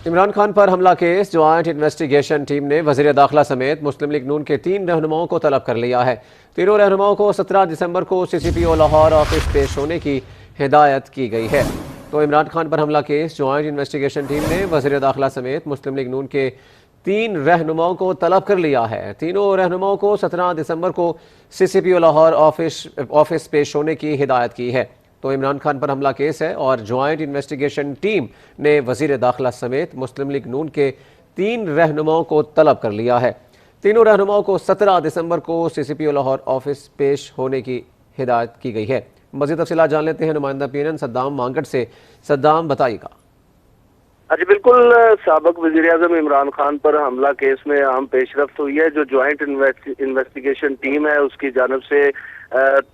इमरान खान पर हमला case joint investigation team ने वज़ीर दाखिला समेत मुस्लिम लीग नून के 3 रहनुमाओं को तलब कर लिया है। तीनों रहनुमाओं को 17 दिसंबर को CCPO लाहौर ऑफिस पेश होने की हिदायत की गई है। तो इमरान खान पर हमला केस ज्वाइंट इन्वेस्टिगेशन टीम ने वज़ीर दाखिला समेत मुस्लिम लीग नून के 3 रहनुमाओं को तलब कर लिया है। तीनों रहनुमाओं को 17 दिसंबर को CCPO लाहौर ऑफिस पेश होने की हिदायत की है। तो इमरान खान पर हमला केस है और ज्वाइंट इन्वेस्टिगेशन टीम ने वज़ीर दाखिला समेत मुस्लिम लीग नून के 3 रहनुमाओं को तलब कर लिया है। तीनों रहनुमाओं को 17 दिसंबर को CCPO लाहौर ऑफिस पेश होने की हिदायत की गई है। मज़ीद तफसीलात जान लेते हैं नुमाइंदा PNN सद्दाम मांगट से। सद्दाम, बताइएगा। जी बिल्कुल, साबिक वज़ीर-ए-आज़म इमरान खान पर हमला केस में अहम पेशरफ्त हुई है। जो ज्वाइंट इन्वेस्टिगेशन टीम है उसकी जानब से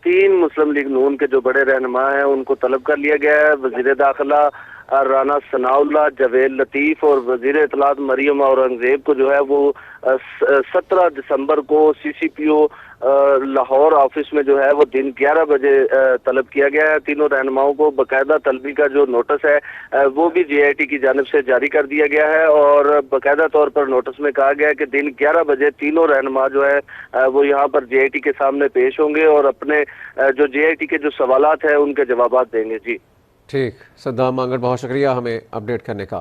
3 मुस्लिम लीग नून के जो बड़े रहनुमा हैं उनको तलब कर लिया गया है। वज़ीर दाखिला राना सनाउल्लाह, जवेद लतीफ़ और वज़ीर इत्तलात मरियम औरंगज़ेब को जो है वो 17 दिसंबर को CCPO लाहौर ऑफिस में जो है वो दिन 11 बजे तलब किया गया है। तीनों रहनुमाओं को बाकायदा तलबी का जो नोटिस है वो भी JIT की जानिब से जारी कर दिया गया है और बाकायदा तौर पर नोटिस में कहा गया है कि दिन 11 बजे तीनों रहनुमा जो है वो यहाँ पर JIT के सामने पेश होंगे और अपने जो JIT के जो सवालात हैं उनके जवाब देंगे। जी ठीक, सद्दाम मांगट, बहुत शुक्रिया हमें अपडेट करने का।